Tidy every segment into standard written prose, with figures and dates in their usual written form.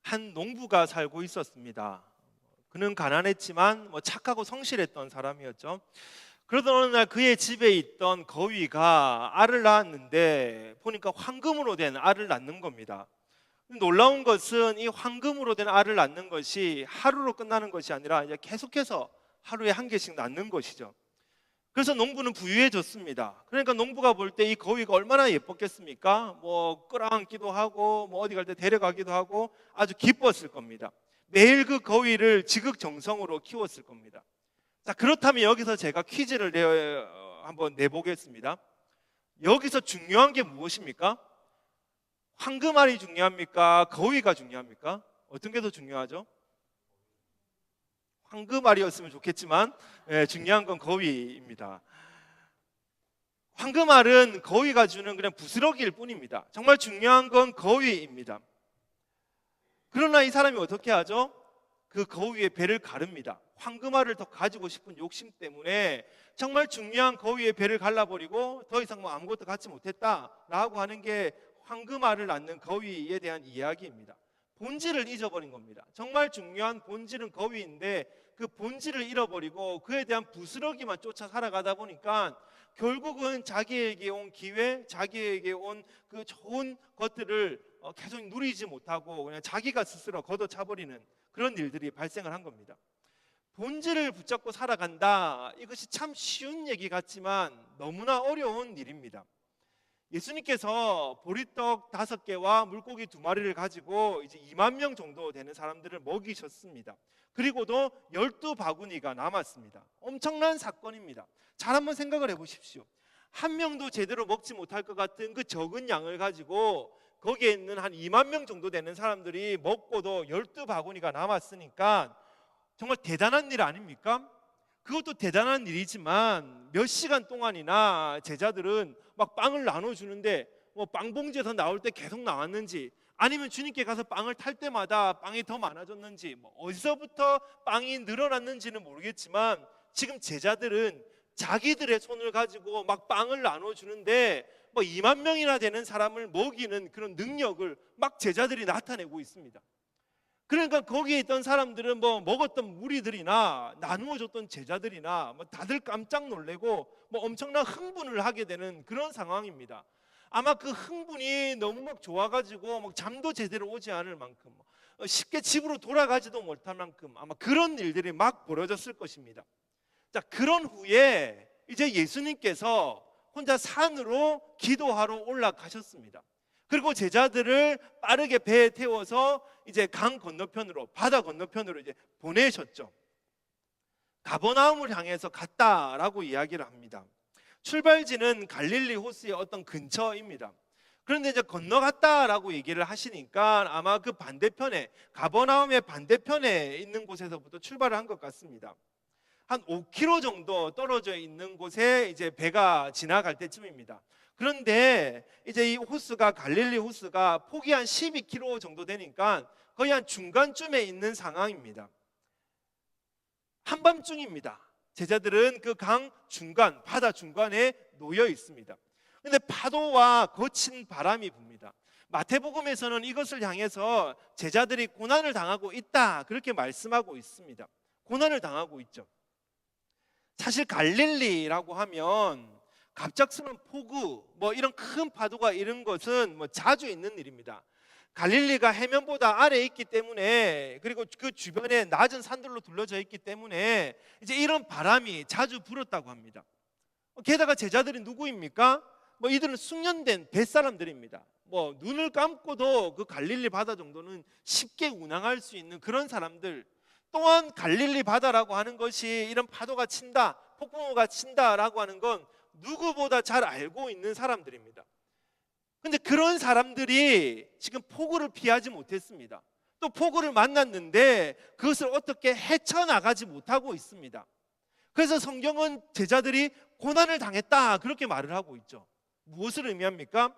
한 농부가 살고 있었습니다. 그는 가난했지만 착하고 성실했던 사람이었죠. 그러던 어느 날 그의 집에 있던 거위가 알을 낳았는데 보니까 황금으로 된 알을 낳는 겁니다. 놀라운 것은 이 황금으로 된 알을 낳는 것이 하루로 끝나는 것이 아니라 이제 계속해서 하루에 한 개씩 낳는 것이죠. 그래서 농부는 부유해졌습니다. 그러니까 농부가 볼 때 이 거위가 얼마나 예뻤겠습니까? 끌어안기도 하고 어디 갈 때 데려가기도 하고 아주 기뻤을 겁니다. 매일 그 거위를 지극정성으로 키웠을 겁니다. 자, 그렇다면 여기서 제가 퀴즈를 한번 내보겠습니다. 여기서 중요한 게 무엇입니까? 황금알이 중요합니까? 거위가 중요합니까? 어떤 게 더 중요하죠? 황금알이었으면 좋겠지만 중요한 건 거위입니다. 황금알은 거위가 주는 그냥 부스러기일 뿐입니다. 정말 중요한 건 거위입니다. 그러나 이 사람이 어떻게 하죠? 그 거위의 배를 가릅니다. 황금알을 더 가지고 싶은 욕심 때문에 정말 중요한 거위의 배를 갈라버리고 더 이상 아무것도 갖지 못했다라고 하는 게 황금알을 낳는 거위에 대한 이야기입니다. 본질을 잊어버린 겁니다. 정말 중요한 본질은 거위인데 그 본질을 잃어버리고 그에 대한 부스러기만 쫓아 살아가다 보니까 결국은 자기에게 온 기회, 자기에게 온 그 좋은 것들을 계속 누리지 못하고 그냥 자기가 스스로 걷어차버리는 그런 일들이 발생을 한 겁니다. 본질을 붙잡고 살아간다, 이것이 참 쉬운 얘기 같지만 너무나 어려운 일입니다. 예수님께서 보리떡 5개와 물고기 2마리를 가지고 이제 2만 명 정도 되는 사람들을 먹이셨습니다. 그리고도 12바구니가 남았습니다. 엄청난 사건입니다. 잘 한번 생각을 해보십시오. 한 명도 제대로 먹지 못할 것 같은 그 적은 양을 가지고 거기에 있는 한 2만 명 정도 되는 사람들이 먹고도 12바구니가 남았으니까 정말 대단한 일 아닙니까? 그것도 대단한 일이지만 몇 시간 동안이나 제자들은 막 빵을 나눠주는데 빵봉지에서 나올 때 계속 나왔는지, 아니면 주님께 가서 빵을 탈 때마다 빵이 더 많아졌는지, 어디서부터 빵이 늘어났는지는 모르겠지만 지금 제자들은 자기들의 손을 가지고 막 빵을 나눠주는데 2만 명이나 되는 사람을 먹이는 그런 능력을 막 제자들이 나타내고 있습니다. 그러니까 거기에 있던 사람들은 먹었던 무리들이나 나누어줬던 제자들이나 다들 깜짝 놀래고 엄청난 흥분을 하게 되는 그런 상황입니다. 아마 그 흥분이 너무 막 좋아가지고 잠도 제대로 오지 않을 만큼, 쉽게 집으로 돌아가지도 못할 만큼 아마 그런 일들이 막 벌어졌을 것입니다. 자, 그런 후에 이제 예수님께서 혼자 산으로 기도하러 올라가셨습니다. 그리고 제자들을 빠르게 배에 태워서 이제 강 건너편으로, 바다 건너편으로 이제 보내셨죠. 가버나움을 향해서 갔다라고 이야기를 합니다. 출발지는 갈릴리 호수의 어떤 근처입니다. 그런데 이제 건너갔다라고 얘기를 하시니까 아마 그 반대편에, 가버나움의 반대편에 있는 곳에서부터 출발을 한 것 같습니다. 한 5km 정도 떨어져 있는 곳에 이제 배가 지나갈 때쯤입니다. 그런데 이제 이 호수가, 갈릴리 호수가 폭이 한 12km 정도 되니까 거의 한 중간쯤에 있는 상황입니다. 한밤중입니다. 제자들은 그 강 중간, 바다 중간에 놓여 있습니다. 그런데 파도와 거친 바람이 붑니다. 마태복음에서는 이것을 향해서 제자들이 고난을 당하고 있다, 그렇게 말씀하고 있습니다. 고난을 당하고 있죠. 사실 갈릴리라고 하면 갑작스러운 폭우, 이런 큰 파도가 이런 것은 자주 있는 일입니다. 갈릴리가 해면보다 아래에 있기 때문에, 그리고 그 주변에 낮은 산들로 둘러져 있기 때문에 이제 이런 바람이 자주 불었다고 합니다. 게다가 제자들이 누구입니까? 이들은 숙련된 뱃사람들입니다. 눈을 감고도 그 갈릴리 바다 정도는 쉽게 운항할 수 있는 그런 사람들. 또한 갈릴리 바다라고 하는 것이 이런 파도가 친다, 폭풍우가 친다라고 하는 건 누구보다 잘 알고 있는 사람들입니다. 그런데 그런 사람들이 지금 폭우를 피하지 못했습니다. 또 폭우를 만났는데 그것을 어떻게 헤쳐나가지 못하고 있습니다. 그래서 성경은 제자들이 고난을 당했다, 그렇게 말을 하고 있죠. 무엇을 의미합니까?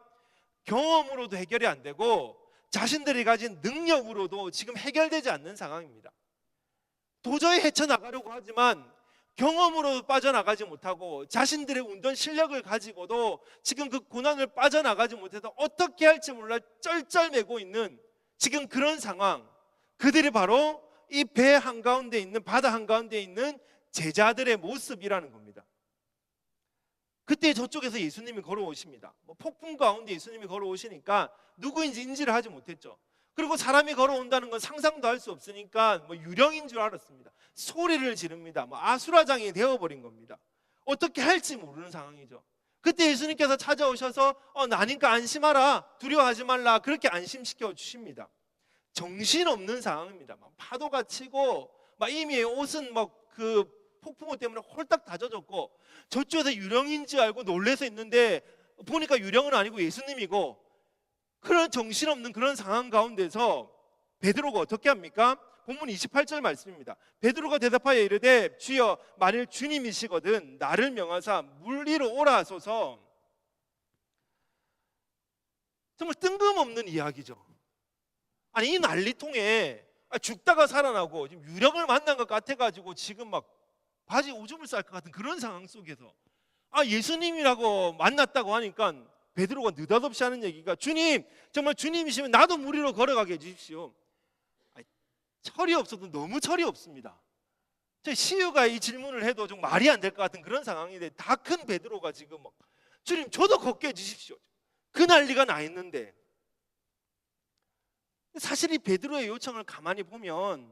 경험으로도 해결이 안 되고 자신들이 가진 능력으로도 지금 해결되지 않는 상황입니다. 도저히 헤쳐나가려고 하지만 경험으로 빠져나가지 못하고 자신들의 운전 실력을 가지고도 지금 그 고난을 빠져나가지 못해서 어떻게 할지 몰라 쩔쩔매고 있는 지금 그런 상황. 그들이 바로 이 배 한가운데 있는, 바다 한가운데 있는 제자들의 모습이라는 겁니다. 그때 저쪽에서 예수님이 걸어오십니다. 폭풍 가운데 예수님이 걸어오시니까 누구인지 인지를 하지 못했죠. 그리고 사람이 걸어온다는 건 상상도 할 수 없으니까 유령인 줄 알았습니다. 소리를 지릅니다. 아수라장이 되어버린 겁니다. 어떻게 할지 모르는 상황이죠. 그때 예수님께서 찾아오셔서 나니까 안심하라, 두려워하지 말라, 그렇게 안심시켜 주십니다. 정신없는 상황입니다. 파도가 치고 이미 옷은 그 폭풍우 때문에 홀딱 다 젖었고, 저쪽에서 유령인 줄 알고 놀래서 있는데 보니까 유령은 아니고 예수님이고, 그런 정신없는 그런 상황 가운데서 베드로가 어떻게 합니까? 본문 28절 말씀입니다. 베드로가 대답하여 이르되 주여 만일 주님이시거든 나를 명하사 물 위로 오라 하소서. 정말 뜬금없는 이야기죠. 아니, 이 난리통에 죽다가 살아나고 지금 유령을 만난 것 같아가지고 지금 바지 오줌을 쌀 것 같은 그런 상황 속에서 예수님이라고 만났다고 하니까 베드로가 느닷없이 하는 얘기가, 주님, 정말 주님이시면 나도 물 위로 걸어가게 해주십시오. 철이 없어도 너무 철이 없습니다. 시우가 이 질문을 해도 좀 말이 안 될 것 같은 그런 상황인데, 다 큰 베드로가 지금 주님 저도 걷게 해주십시오. 그 난리가 나 있는데, 사실 이 베드로의 요청을 가만히 보면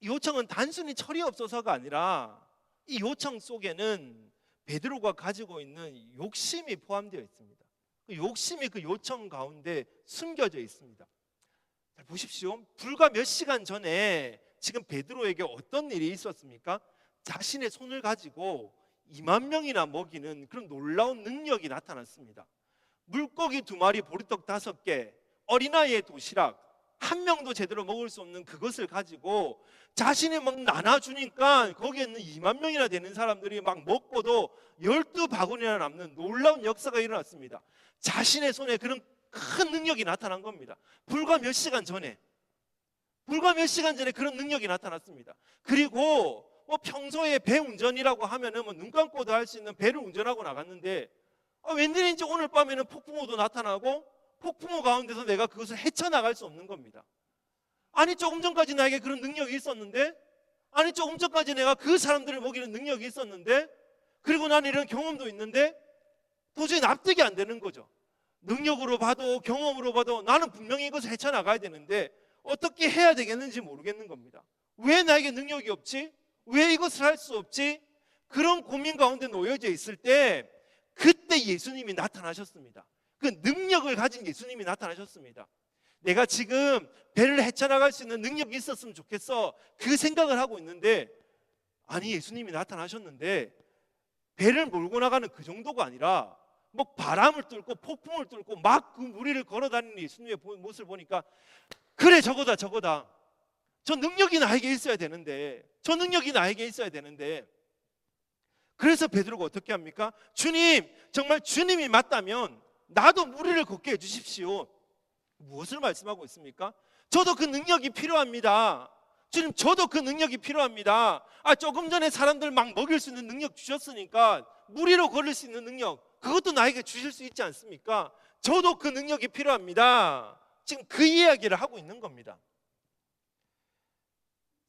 이 요청은 단순히 철이 없어서가 아니라 이 요청 속에는 베드로가 가지고 있는 욕심이 포함되어 있습니다. 그 욕심이 그 요청 가운데 숨겨져 있습니다. 잘 보십시오. 불과 몇 시간 전에 지금 베드로에게 어떤 일이 있었습니까? 자신의 손을 가지고 2만 명이나 먹이는 그런 놀라운 능력이 나타났습니다. 물고기 2마리, 보리떡 5개, 어린아이의 도시락, 한 명도 제대로 먹을 수 없는 그것을 가지고 자신이 나눠주니까 거기에 있는 2만 명이나 되는 사람들이 먹고도 12바구니나 남는 놀라운 역사가 일어났습니다. 자신의 손에 그런 큰 능력이 나타난 겁니다. 불과 몇 시간 전에 그런 능력이 나타났습니다. 그리고 평소에 배 운전이라고 하면은 눈 감고도 할 수 있는 배를 운전하고 나갔는데, 웬일인지 오늘 밤에는 폭풍우도 나타나고 폭풍우 가운데서 내가 그것을 헤쳐나갈 수 없는 겁니다. 아니, 조금 전까지 나에게 그런 능력이 있었는데, 아니, 조금 전까지 내가 그 사람들을 먹이는 능력이 있었는데, 그리고 나는 이런 경험도 있는데 도저히 납득이 안 되는 거죠. 능력으로 봐도 경험으로 봐도 나는 분명히 이것을 헤쳐나가야 되는데 어떻게 해야 되겠는지 모르겠는 겁니다. 왜 나에게 능력이 없지? 왜 이것을 할 수 없지? 그런 고민 가운데 놓여져 있을 때 그때 예수님이 나타나셨습니다. 그 능력을 가진 예수님이 나타나셨습니다. 내가 지금 배를 헤쳐나갈 수 있는 능력이 있었으면 좋겠어, 그 생각을 하고 있는데, 아니, 예수님이 나타나셨는데 배를 몰고 나가는 그 정도가 아니라 바람을 뚫고 폭풍을 뚫고 그 물 위를 걸어다니는 예수님의 모습을 보니까, 그래, 저거다. 저 능력이 나에게 있어야 되는데, 그래서 베드로가 어떻게 합니까? 주님, 정말 주님이 맞다면 나도 물 위를 걷게 해주십시오. 무엇을 말씀하고 있습니까? 저도 그 능력이 필요합니다. 주님, 저도 그 능력이 필요합니다. 조금 전에 사람들 먹일 수 있는 능력 주셨으니까 물 위로 걸을 수 있는 능력, 그것도 나에게 주실 수 있지 않습니까? 저도 그 능력이 필요합니다. 지금 그 이야기를 하고 있는 겁니다.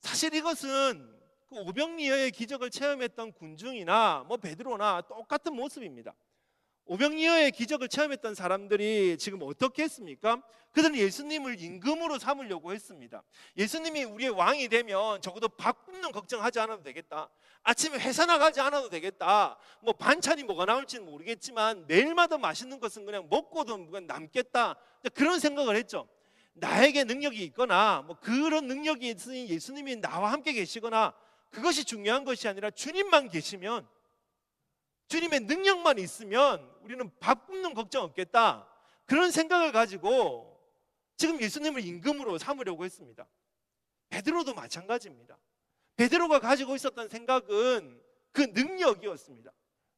사실 이것은 그 오병이어의 기적을 체험했던 군중이나 베드로나 똑같은 모습입니다. 오병이어의 기적을 체험했던 사람들이 지금 어떻게 했습니까? 그들은 예수님을 임금으로 삼으려고 했습니다. 예수님이 우리의 왕이 되면 적어도 밥 굶는 걱정하지 않아도 되겠다. 아침에 회사 나가지 않아도 되겠다. 반찬이 뭐가 나올지는 모르겠지만 매일마다 맛있는 것은 그냥 먹고도 남겠다. 그런 생각을 했죠. 나에게 능력이 있거나 그런 능력이 있으니 예수님이 나와 함께 계시거나 그것이 중요한 것이 아니라 주님만 계시면, 주님의 능력만 있으면 우리는 밥 굶는 걱정 없겠다, 그런 생각을 가지고 지금 예수님을 임금으로 삼으려고 했습니다. 베드로도 마찬가지입니다. 베드로가 가지고 있었던 생각은 그 능력이었습니다.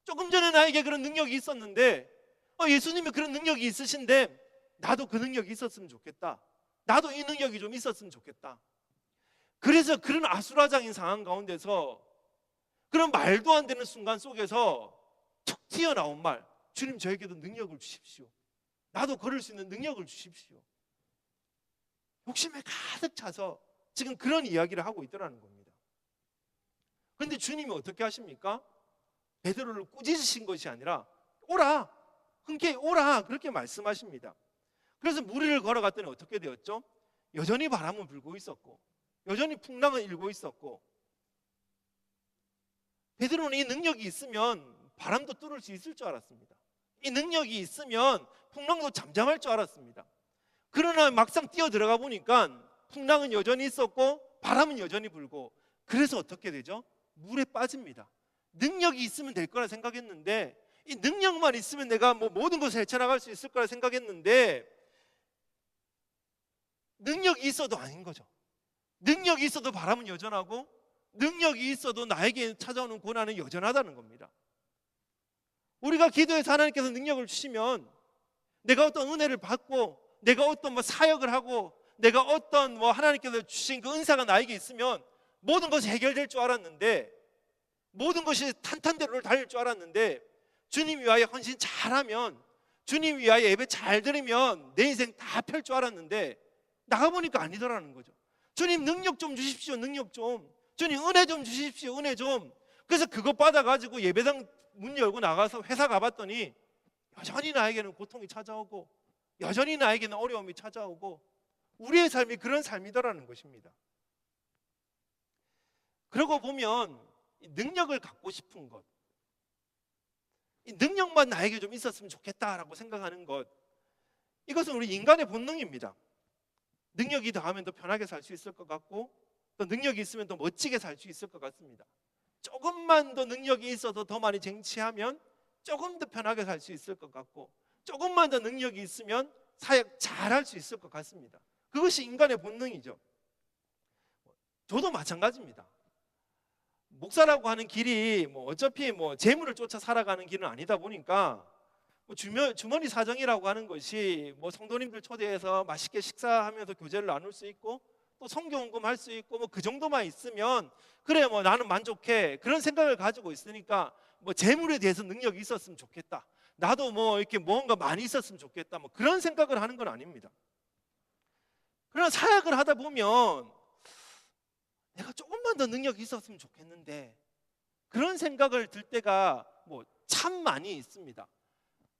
조금 전에 나에게 그런 능력이 있었는데 예수님이 그런 능력이 있으신데 나도 그 능력이 있었으면 좋겠다, 나도 이 능력이 좀 있었으면 좋겠다. 그래서 그런 아수라장인 상황 가운데서, 그런 말도 안 되는 순간 속에서 툭 튀어나온 말, 주님, 저에게도 능력을 주십시오. 나도 걸을 수 있는 능력을 주십시오. 욕심에 가득 차서 지금 그런 이야기를 하고 있더라는 겁니다. 그런데 주님이 어떻게 하십니까? 베드로를 꾸짖으신 것이 아니라 오라, 흔쾌히 오라, 그렇게 말씀하십니다. 그래서 무리를 걸어갔더니 어떻게 되었죠? 여전히 바람은 불고 있었고 여전히 풍랑은 일고 있었고, 베드로는 이 능력이 있으면 바람도 뚫을 수 있을 줄 알았습니다. 이 능력이 있으면 풍랑도 잠잠할 줄 알았습니다. 그러나 막상 뛰어 들어가 보니까 풍랑은 여전히 있었고 바람은 여전히 불고, 그래서 어떻게 되죠? 물에 빠집니다. 능력이 있으면 될 거라 생각했는데, 이 능력만 있으면 내가 모든 것을 헤쳐나갈 수 있을 거라 생각했는데, 능력이 있어도 아닌 거죠. 능력이 있어도 바람은 여전하고 능력이 있어도 나에게 찾아오는 고난은 여전하다는 겁니다. 우리가 기도해서 하나님께서 능력을 주시면 내가 어떤 은혜를 받고 내가 어떤 사역을 하고 내가 어떤 하나님께서 주신 그 은사가 나에게 있으면 모든 것이 해결될 줄 알았는데, 모든 것이 탄탄대로를 달릴 줄 알았는데, 주님 위하여 헌신 잘하면, 주님 위하여 예배 잘 드리면 내 인생 다 펼 줄 알았는데 나가보니까 아니더라는 거죠. 주님 능력 좀 주십시오. 능력 좀. 주님 은혜 좀 주십시오. 은혜 좀. 그래서 그거 받아가지고 예배당 문 열고 나가서 회사 가봤더니 여전히 나에게는 고통이 찾아오고 여전히 나에게는 어려움이 찾아오고, 우리의 삶이 그런 삶이더라는 것입니다. 그러고 보면 능력을 갖고 싶은 것, 이 능력만 나에게 좀 있었으면 좋겠다라고 생각하는 것, 이것은 우리 인간의 본능입니다. 능력이 더하면 더 편하게 살 수 있을 것 같고, 또 능력이 있으면 더 멋지게 살 수 있을 것 같습니다. 조금만 더 능력이 있어도 더 많이 쟁취하면 조금 더 편하게 살 수 있을 것 같고, 조금만 더 능력이 있으면 사역 잘할 수 있을 것 같습니다. 그것이 인간의 본능이죠. 저도 마찬가지입니다. 목사라고 하는 길이 어차피 재물을 쫓아 살아가는 길은 아니다 보니까 주머니 사정이라고 하는 것이 성도님들 초대해서 맛있게 식사하면서 교제를 나눌 수 있고 또 성경공부 할 수 있고 그 정도만 있으면 그래 나는 만족해, 그런 생각을 가지고 있으니까 재물에 대해서 능력이 있었으면 좋겠다, 나도 이렇게 뭔가 많이 있었으면 좋겠다, 그런 생각을 하는 건 아닙니다. 그러나 사역을 하다 보면 내가 조금만 더 능력이 있었으면 좋겠는데, 그런 생각을 들 때가 참 많이 있습니다.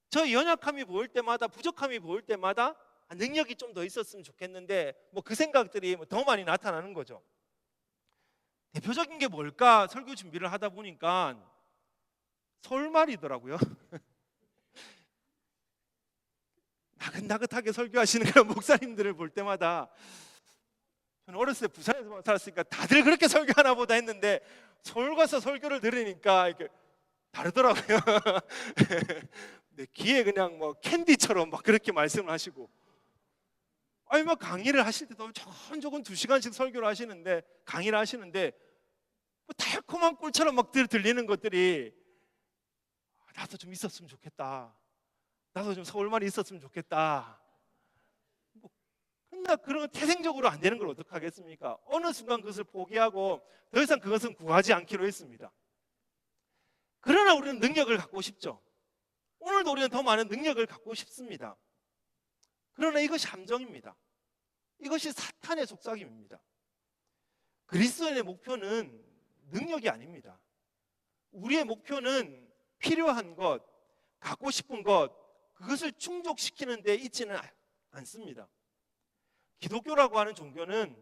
저 연약함이 보일 때마다, 부족함이 보일 때마다 능력이 좀 더 있었으면 좋겠는데 그 생각들이 더 많이 나타나는 거죠. 대표적인 게 뭘까 설교 준비를 하다 보니까 서울말이더라고요. 나긋나긋하게 설교하시는 그런 목사님들을 볼 때마다, 저는 어렸을 때 부산에서 살았으니까 다들 그렇게 설교하나 보다 했는데 서울 가서 설교를 들으니까 이렇게 다르더라고요. 내 귀에 그냥 캔디처럼 그렇게 말씀을 하시고, 아니 강의를 하실 때도 조금 2시간씩 설교를 하시는데, 강의를 하시는데 달콤한 꿀처럼 들리는 것들이, 나도 좀 있었으면 좋겠다, 나도 좀 서울말이 있었으면 좋겠다. 그러나 그런 태생적으로 안 되는 걸 어떡하겠습니까? 어느 순간 그것을 포기하고 더 이상 그것은 구하지 않기로 했습니다. 그러나 우리는 능력을 갖고 싶죠. 오늘도 우리는 더 많은 능력을 갖고 싶습니다. 그러나 이것이 함정입니다. 이것이 사탄의 속삭임입니다. 그리스도인의 목표는 능력이 아닙니다. 우리의 목표는 필요한 것, 갖고 싶은 것, 그것을 충족시키는 데 있지는 않습니다. 기독교라고 하는 종교는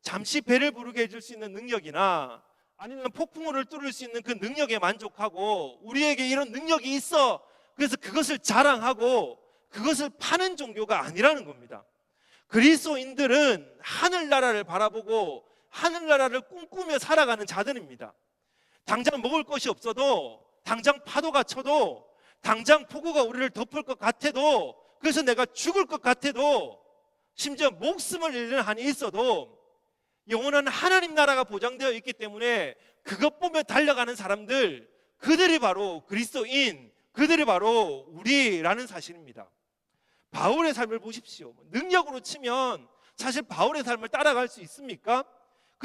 잠시 배를 부르게 해줄 수 있는 능력이나 아니면 폭풍우를 뚫을 수 있는 그 능력에 만족하고, 우리에게 이런 능력이 있어, 그래서 그것을 자랑하고 그것을 파는 종교가 아니라는 겁니다. 그리스도인들은 하늘나라를 바라보고 하늘나라를 꿈꾸며 살아가는 자들입니다. 당장 먹을 것이 없어도, 당장 파도가 쳐도, 당장 폭우가 우리를 덮을 것 같아도, 그래서 내가 죽을 것 같아도, 심지어 목숨을 잃는 한이 있어도 영원한 하나님 나라가 보장되어 있기 때문에 그것 보며 달려가는 사람들, 그들이 바로 그리스도인, 그들이 바로 우리라는 사실입니다. 바울의 삶을 보십시오. 능력으로 치면 사실 바울의 삶을 따라갈 수 있습니까?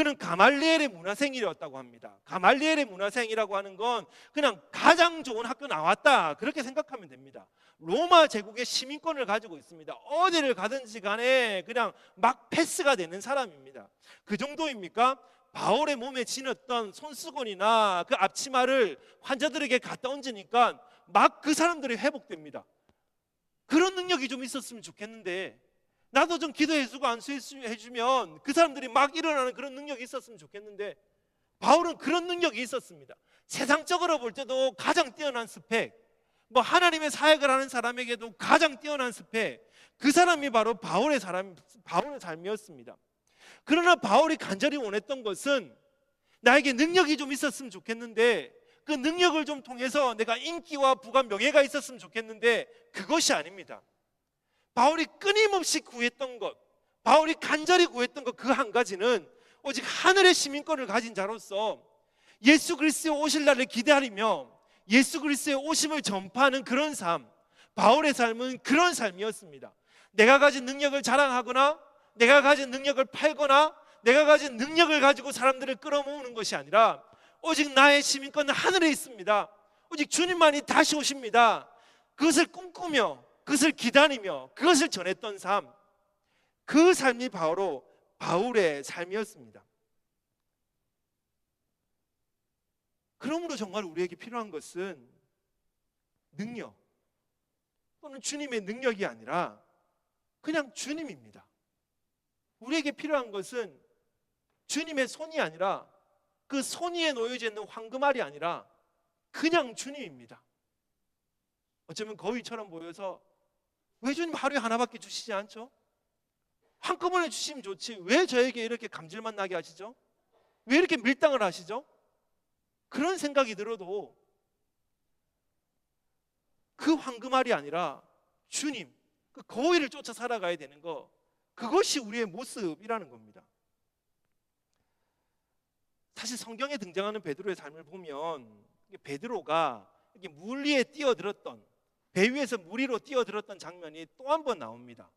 그는 가말리엘의 문화생이었다고 합니다. 가말리엘의 문화생이라고 하는 건 그냥 가장 좋은 학교 나왔다, 그렇게 생각하면 됩니다. 로마 제국의 시민권을 가지고 있습니다. 어디를 가든지 간에 그냥 막 패스가 되는 사람입니다. 그 정도입니까? 바울의 몸에 지녔던 손수건이나 그 앞치마를 환자들에게 갖다 얹으니까 막 그 사람들이 회복됩니다. 그런 능력이 좀 있었으면 좋겠는데, 나도 좀 기도해주고 안수해주면 그 사람들이 막 일어나는 그런 능력이 있었으면 좋겠는데, 바울은 그런 능력이 있었습니다. 세상적으로 볼 때도 가장 뛰어난 스펙, 뭐 하나님의 사역을 하는 사람에게도 가장 뛰어난 스펙, 그 사람이 바로 바울의 삶이었습니다. 그러나 바울이 간절히 원했던 것은 나에게 능력이 좀 있었으면 좋겠는데, 그 능력을 좀 통해서 내가 인기와 부가 명예가 있었으면 좋겠는데, 그것이 아닙니다. 바울이 끊임없이 구했던 것, 바울이 간절히 구했던 것, 그 한 가지는 오직 하늘의 시민권을 가진 자로서 예수 그리스도의 오실 날을 기다리며 예수 그리스도의 오심을 전파하는 그런 삶, 바울의 삶은 그런 삶이었습니다. 내가 가진 능력을 자랑하거나 내가 가진 능력을 팔거나 내가 가진 능력을 가지고 사람들을 끌어모으는 것이 아니라 오직 나의 시민권은 하늘에 있습니다. 오직 주님만이 다시 오십니다. 그것을 꿈꾸며 그것을 기다리며 그것을 전했던 삶, 그 삶이 바로 바울의 삶이었습니다. 그러므로 정말 우리에게 필요한 것은 능력 또는 주님의 능력이 아니라 그냥 주님입니다. 우리에게 필요한 것은 주님의 손이 아니라 그 손 위에 놓여져 있는 황금알이 아니라 그냥 주님입니다. 어쩌면 거위처럼 보여서 왜 주님 하루에 하나밖에 주시지 않죠? 한꺼번에 주시면 좋지, 왜 저에게 이렇게 감질만 나게 하시죠? 왜 이렇게 밀당을 하시죠? 그런 생각이 들어도 그 황금알이 아니라 주님, 그 거위를 쫓아 살아가야 되는 거, 그것이 우리의 모습이라는 겁니다. 사실 성경에 등장하는 베드로의 삶을 보면 베드로가 이렇게 물 위에 뛰어들었던, 배 위에서 물 위로 뛰어들었던 장면이 또 한 번 나옵니다.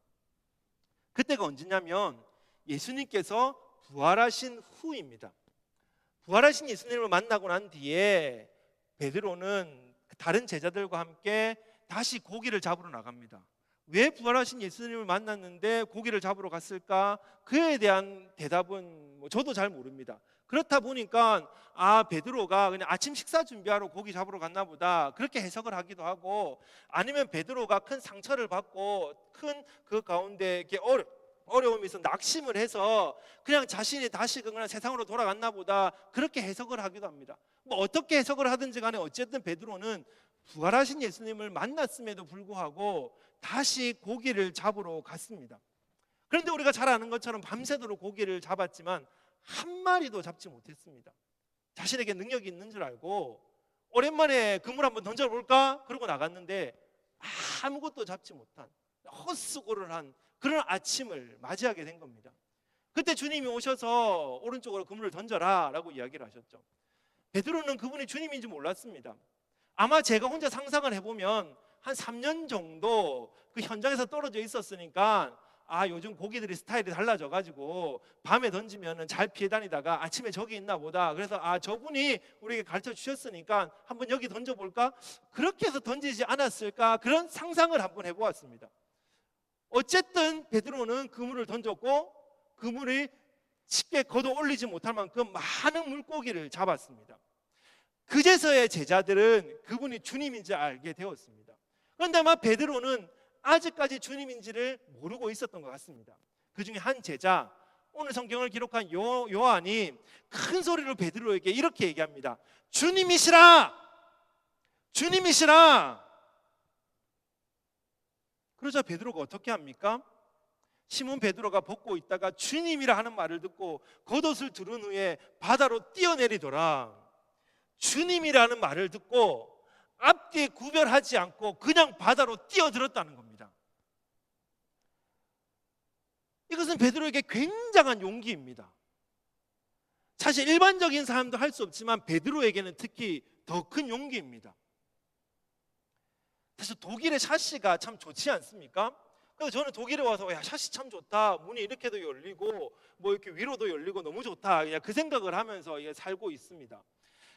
그때가 언제냐면 예수님께서 부활하신 후입니다. 부활하신 예수님을 만나고 난 뒤에 베드로는 다른 제자들과 함께 다시 고기를 잡으러 나갑니다. 왜 부활하신 예수님을 만났는데 고기를 잡으러 갔을까? 그에 대한 대답은 저도 잘 모릅니다. 그렇다 보니까 베드로가 그냥 아침 식사 준비하러 고기 잡으러 갔나 보다, 그렇게 해석을 하기도 하고, 아니면 베드로가 큰 상처를 받고 큰 그 가운데 이렇게 어려움이 있어 낙심을 해서 그냥 자신이 다시 그냥 세상으로 돌아갔나 보다, 그렇게 해석을 하기도 합니다. 뭐 어떻게 해석을 하든지 간에 어쨌든 베드로는 부활하신 예수님을 만났음에도 불구하고 다시 고기를 잡으러 갔습니다. 그런데 우리가 잘 아는 것처럼 밤새도록 고기를 잡았지만 한 마리도 잡지 못했습니다. 자신에게 능력이 있는 줄 알고 오랜만에 그물 한번 던져볼까? 그러고 나갔는데 아무것도 잡지 못한 헛수고를 한 그런 아침을 맞이하게 된 겁니다. 그때 주님이 오셔서 오른쪽으로 그물을 던져라 라고 이야기를 하셨죠. 베드로는 그분이 주님인지 몰랐습니다. 아마 제가 혼자 상상을 해보면 한 3년 정도 그 현장에서 떨어져 있었으니까 요즘 고기들이 스타일이 달라져가지고 밤에 던지면 잘 피해 다니다가 아침에 저기 있나 보다, 그래서 저분이 우리에게 가르쳐 주셨으니까 한번 여기 던져볼까? 그렇게 해서 던지지 않았을까? 그런 상상을 한번 해보았습니다. 어쨌든 베드로는 그물을 던졌고 그물이 쉽게 걷어 올리지 못할 만큼 많은 물고기를 잡았습니다. 그제서야 제자들은 그분이 주님인지 알게 되었습니다. 그런데 아마 베드로는 아직까지 주님인지를 모르고 있었던 것 같습니다. 그 중에 한 제자, 오늘 성경을 기록한 요한이 큰 소리로 베드로에게 이렇게 얘기합니다. 주님이시라! 주님이시라! 그러자 베드로가 어떻게 합니까? 시몬 베드로가 벗고 있다가 주님이라 하는 말을 듣고 겉옷을 두른 후에 바다로 뛰어내리더라. 주님이라는 말을 듣고 앞뒤 구별하지 않고 그냥 바다로 뛰어들었다는 겁니다. 이것은 베드로에게 굉장한 용기입니다. 사실 일반적인 사람도 할 수 없지만 베드로에게는 특히 더 큰 용기입니다. 사실 독일의 샤시가 참 좋지 않습니까? 그래서 저는 독일에 와서 야, 샷이 참 좋다. 문이 이렇게도 열리고 뭐 이렇게 위로도 열리고 너무 좋다. 그냥 그 생각을 하면서 살고 있습니다.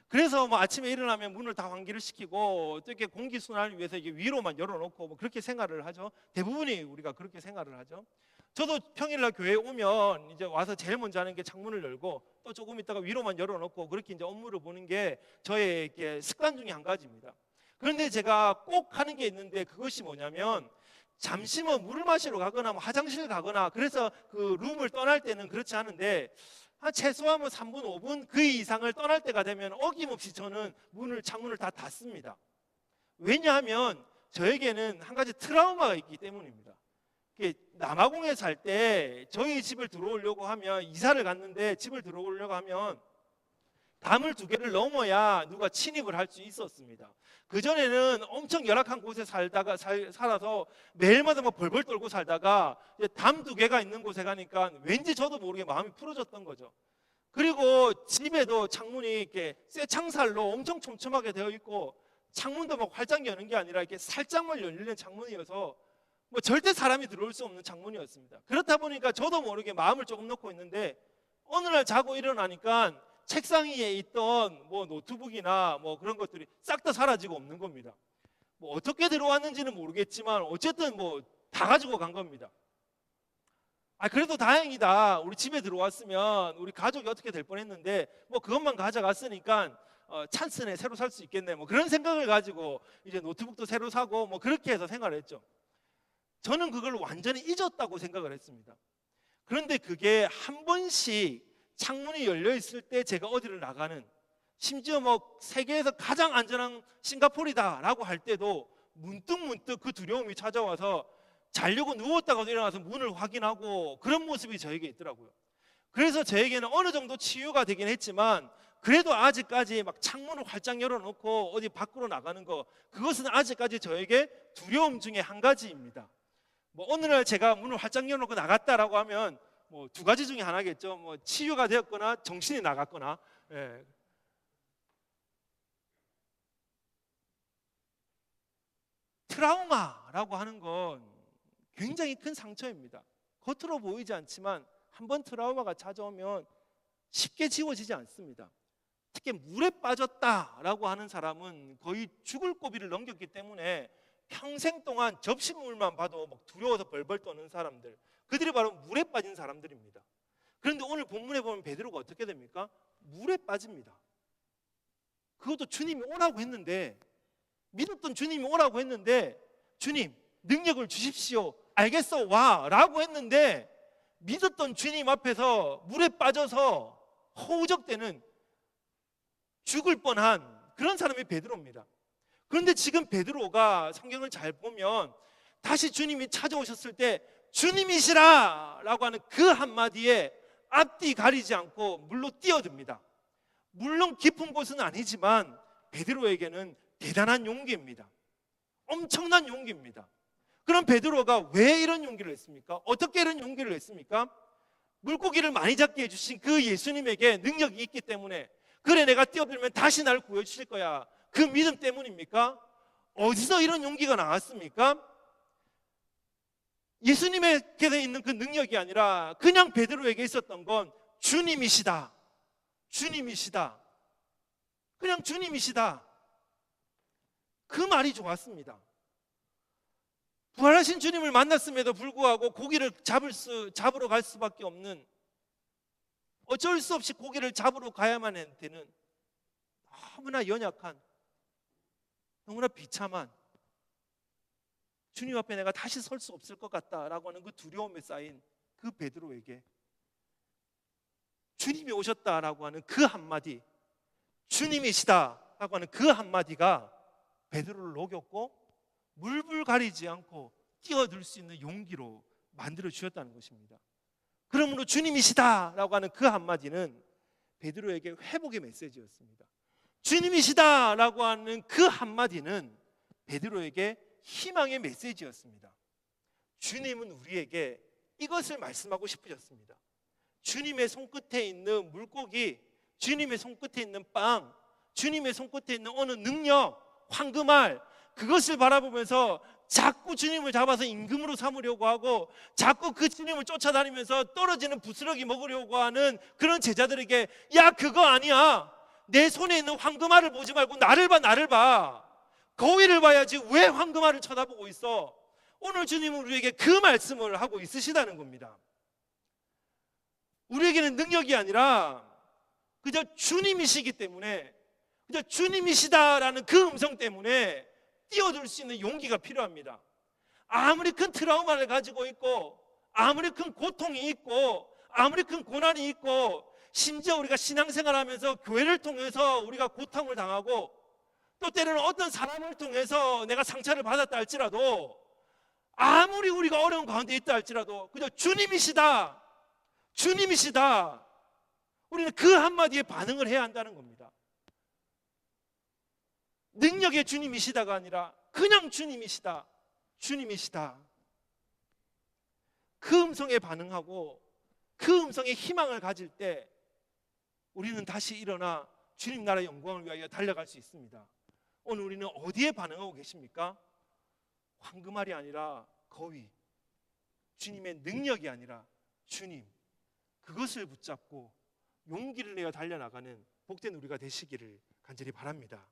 그래서 뭐 아침에 일어나면 문을 다 환기를 시키고 또 이렇게 공기 순환을 위해서 이게 위로만 열어놓고 뭐 그렇게 생활을 하죠. 대부분이 우리가 그렇게 생활을 하죠. 저도 평일날 교회에 오면 이제 와서 제일 먼저 하는 게 창문을 열고 또 조금 있다가 위로만 열어놓고 그렇게 이제 업무를 보는 게 저의 이렇게 습관 중에 한 가지입니다. 그런데 제가 꼭 하는 게 있는데 그것이 뭐냐면 잠시 뭐 물을 마시러 가거나 뭐 화장실 가거나 그래서 그 룸을 떠날 때는 그렇지 않은데 한 최소한 3분, 5분 그 이상을 떠날 때가 되면 어김없이 저는 창문을 다 닫습니다. 왜냐하면 저에게는 한 가지 트라우마가 있기 때문입니다. 남아공에 살 때 저희 집을 들어오려고 하면 이사를 갔는데 집을 들어오려고 하면 담을 2개를 넘어야 누가 침입을 할 수 있었습니다. 그전에는 엄청 열악한 곳에 살아서 매일마다 막 벌벌 떨고 살다가 이제 담 2개가 있는 곳에 가니까 왠지 저도 모르게 마음이 풀어졌던 거죠. 그리고 집에도 창문이 이렇게 쇠창살로 엄청 촘촘하게 되어 있고 창문도 막 활짝 여는 게 아니라 이렇게 살짝만 열리는 창문이어서 뭐 절대 사람이 들어올 수 없는 창문이었습니다. 그렇다 보니까 저도 모르게 마음을 조금 놓고 있는데 어느 날 자고 일어나니까 책상 위에 있던 뭐 노트북이나 뭐 그런 것들이 싹 다 사라지고 없는 겁니다. 뭐 어떻게 들어왔는지는 모르겠지만 어쨌든 뭐 다 가지고 간 겁니다. 그래도 다행이다. 우리 집에 들어왔으면 우리 가족이 어떻게 될 뻔했는데 뭐 그것만 가져갔으니까 찬스네, 새로 살 수 있겠네. 뭐 그런 생각을 가지고 이제 노트북도 새로 사고 뭐 그렇게 해서 생활을 했죠. 저는 그걸 완전히 잊었다고 생각을 했습니다. 그런데 그게 한 번씩 창문이 열려 있을 때 제가 어디를 나가는, 심지어 뭐 세계에서 가장 안전한 싱가포르다라고 할 때도 문득 그 두려움이 찾아와서 자려고 누웠다가도 일어나서 문을 확인하고 그런 모습이 저에게 있더라고요. 그래서 저에게는 어느 정도 치유가 되긴 했지만 그래도 아직까지 막 창문을 활짝 열어놓고 어디 밖으로 나가는 거, 그것은 아직까지 저에게 두려움 중에 한 가지입니다. 뭐 어느 날 제가 문을 활짝 열어놓고 나갔다라고 하면 뭐 2가지 중에 하나겠죠. 뭐 치유가 되었거나 정신이 나갔거나. 트라우마라고 하는 건 굉장히 큰 상처입니다. 겉으로 보이지 않지만 한번 트라우마가 찾아오면 쉽게 지워지지 않습니다. 특히 물에 빠졌다라고 하는 사람은 거의 죽을 고비를 넘겼기 때문에 평생 동안 접시물만 봐도 막 두려워서 벌벌 떠는 사람들, 그들이 바로 물에 빠진 사람들입니다. 그런데 오늘 본문에 보면 베드로가 어떻게 됩니까? 물에 빠집니다. 그것도 주님이 오라고 했는데, 믿었던 주님이 오라고 했는데, 주님 능력을 주십시오, 알겠어 와 라고 했는데 믿었던 주님 앞에서 물에 빠져서 허우적대는, 죽을 뻔한 그런 사람이 베드로입니다. 그런데 지금 베드로가 성경을 잘 보면 다시 주님이 찾아오셨을 때 주님이시라 라고 하는 그 한마디에 앞뒤 가리지 않고 물로 뛰어듭니다. 물론 깊은 곳은 아니지만 베드로에게는 대단한 용기입니다. 엄청난 용기입니다. 그럼 베드로가 왜 이런 용기를 했습니까? 어떻게 이런 용기를 했습니까? 물고기를 많이 잡게 해주신 그 예수님에게 능력이 있기 때문에, 그래 내가 뛰어들면 다시 날 구해주실 거야, 그 믿음 때문입니까? 어디서 이런 용기가 나왔습니까? 예수님에게 있는 그 능력이 아니라 그냥 베드로에게 있었던 건 주님이시다, 주님이시다, 그냥 주님이시다, 그 말이 좋았습니다. 부활하신 주님을 만났음에도 불구하고 고기를 잡으러 갈 수밖에 없는, 어쩔 수 없이 고기를 잡으러 가야만 되는 너무나 연약한, 너무나 비참한, 주님 앞에 내가 다시 설 수 없을 것 같다라고 하는 그 두려움에 쌓인 그 베드로에게 주님이 오셨다라고 하는 그 한마디, 주님이시다라고 하는 그 한마디가 베드로를 녹였고 물불 가리지 않고 뛰어들 수 있는 용기로 만들어 주셨다는 것입니다. 그러므로 주님이시다라고 하는 그 한마디는 베드로에게 회복의 메시지였습니다. 주님이시다라고 하는 그 한마디는 베드로에게 희망의 메시지였습니다. 주님은 우리에게 이것을 말씀하고 싶으셨습니다. 주님의 손끝에 있는 물고기, 주님의 손끝에 있는 빵, 주님의 손끝에 있는 어느 능력, 황금알, 그것을 바라보면서 자꾸 주님을 잡아서 임금으로 삼으려고 하고 자꾸 그 주님을 쫓아다니면서 떨어지는 부스러기 먹으려고 하는 그런 제자들에게, 야, 그거 아니야. 내 손에 있는 황금알을 보지 말고 나를 봐, 나를 봐. 거위를 봐야지 왜 황금알을 쳐다보고 있어? 오늘 주님은 우리에게 그 말씀을 하고 있으시다는 겁니다. 우리에게는 능력이 아니라 그저 주님이시기 때문에, 그저 주님이시다라는 그 음성 때문에 뛰어들 수 있는 용기가 필요합니다. 아무리 큰 트라우마를 가지고 있고, 아무리 큰 고통이 있고, 아무리 큰 고난이 있고, 심지어 우리가 신앙생활하면서 교회를 통해서 우리가 고통을 당하고, 또 때로는 어떤 사람을 통해서 내가 상처를 받았다 할지라도, 아무리 우리가 어려운 가운데 있다 할지라도 그저 주님이시다, 주님이시다, 우리는 그 한마디에 반응을 해야 한다는 겁니다. 능력의 주님이시다가 아니라 그냥 주님이시다, 주님이시다. 그 음성에 반응하고 그 음성에 희망을 가질 때 우리는 다시 일어나 주님 나라 영광을 위하여 달려갈 수 있습니다. 오늘 우리는 어디에 반응하고 계십니까? 황금알이 아니라 거위, 주님의 능력이 아니라 주님, 그것을 붙잡고 용기를 내어 달려나가는 복된 우리가 되시기를 간절히 바랍니다.